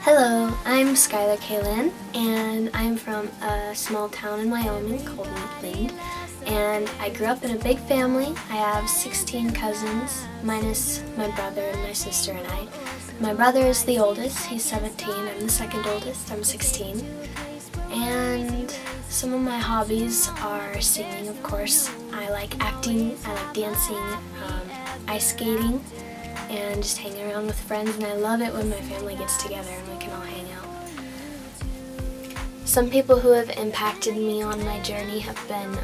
Hello, I'm Skylar Kaylyn, and I'm from a small town in Wyoming called Wheatland. And I grew up in a big family. I have 16 cousins, minus my brother and my sister and I. My brother is the oldest, he's 17, I'm the second oldest, I'm 16. And some of my hobbies are singing, of course. I like acting, I like dancing, ice skating, and just hanging around with friends, and I love it when my family gets together and we can all hang out. Some people who have impacted me on my journey have been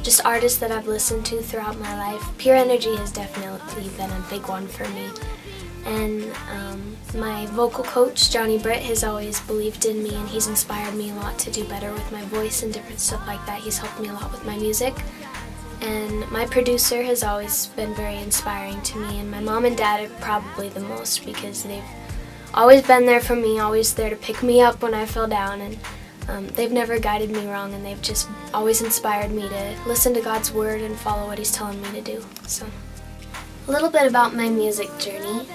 just artists that I've listened to throughout my life. Pure Energy has definitely been a big one for me. And my vocal coach, Johnny Britt, has always believed in me, and he's inspired me a lot to do better with my voice and different stuff like that. He's helped me a lot with my music. And my producer has always been very inspiring to me, and my mom and dad are probably the most because they've always been there for me, always there to pick me up when I fell down, and they've never guided me wrong, and they've just always inspired me to listen to God's Word and follow what He's telling me to do. So, a little bit about my music journey.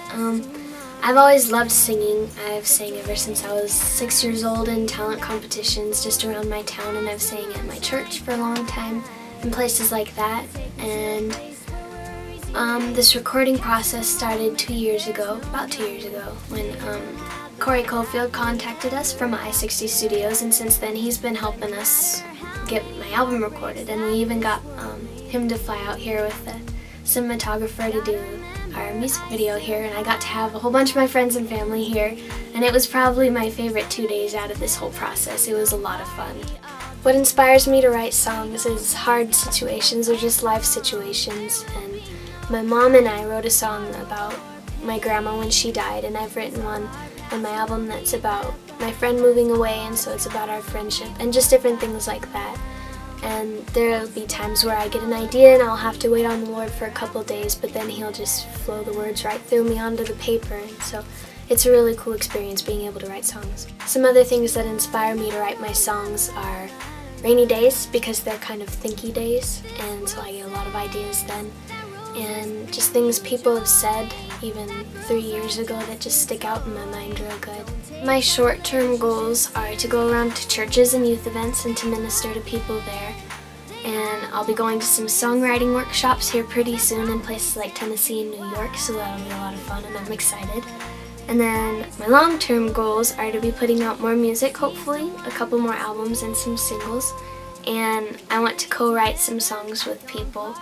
I've always loved singing. I've sang ever since I was 6 years old in talent competitions just around my town, and I've sang at my church for a long time and places like that. And this recording process started about 2 years ago, when Corey Caulfield contacted us from I-60 Studios, and since then he's been helping us get my album recorded, and we even got him to fly out here with the cinematographer to do our music video here, and I got to have a whole bunch of my friends and family here, and it was probably my favorite 2 days out of this whole process. It was a lot of fun. What inspires me to write songs is hard situations or just life situations, and my mom and I wrote a song about my grandma when she died, and I've written one on my album that's about my friend moving away, and so it's about our friendship and just different things like that. And there'll be times where I get an idea and I'll have to wait on the Lord for a couple days, but then He'll just flow the words right through me onto the paper, and so it's a really cool experience being able to write songs. Some other things that inspire me to write my songs are rainy days, because they're kind of thinky days, and so I get a lot of ideas then. And just things people have said even 3 years ago that just stick out in my mind real good. My short-term goals are to go around to churches and youth events and to minister to people there. And I'll be going to some songwriting workshops here pretty soon in places like Tennessee and New York, so that'll be a lot of fun, and I'm excited. And then my long-term goals are to be putting out more music, hopefully, a couple more albums and some singles. And I want to co-write some songs with people.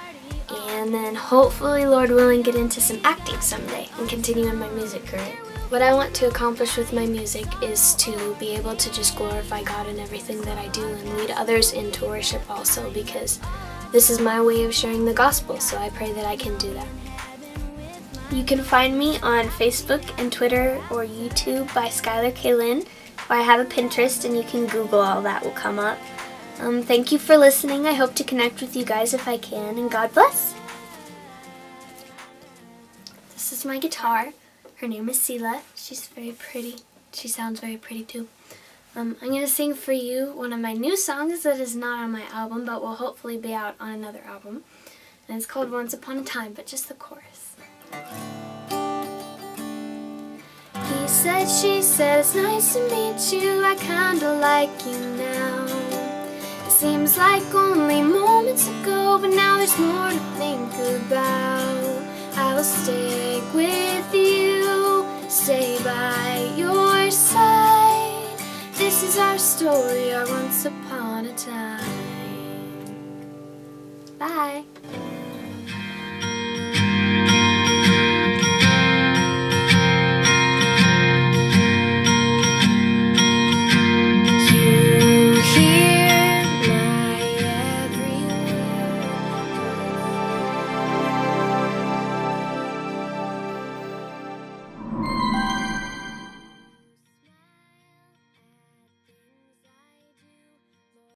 And then hopefully, Lord willing, get into some acting someday and continue in my music career. What I want to accomplish with my music is to be able to just glorify God in everything that I do and lead others into worship also, because this is my way of sharing the gospel, so I pray that I can do that. You can find me on Facebook and Twitter or YouTube by Skylar Kaylyn, or I have a Pinterest, and you can Google all that will come up. Thank you for listening. I hope to connect with you guys if I can, and God bless. This is my guitar. Her name is Sela. She's very pretty. She sounds very pretty too. I'm going to sing for you one of my new songs that is not on my album, but will hopefully be out on another album. And it's called Once Upon a Time, but just the chorus. He said, she said, it's nice to meet you. I kinda like you now. It seems like only moments ago, but now there's more to think about. I will stay with you, stay by your side. This is our story, our once upon a time. Bye.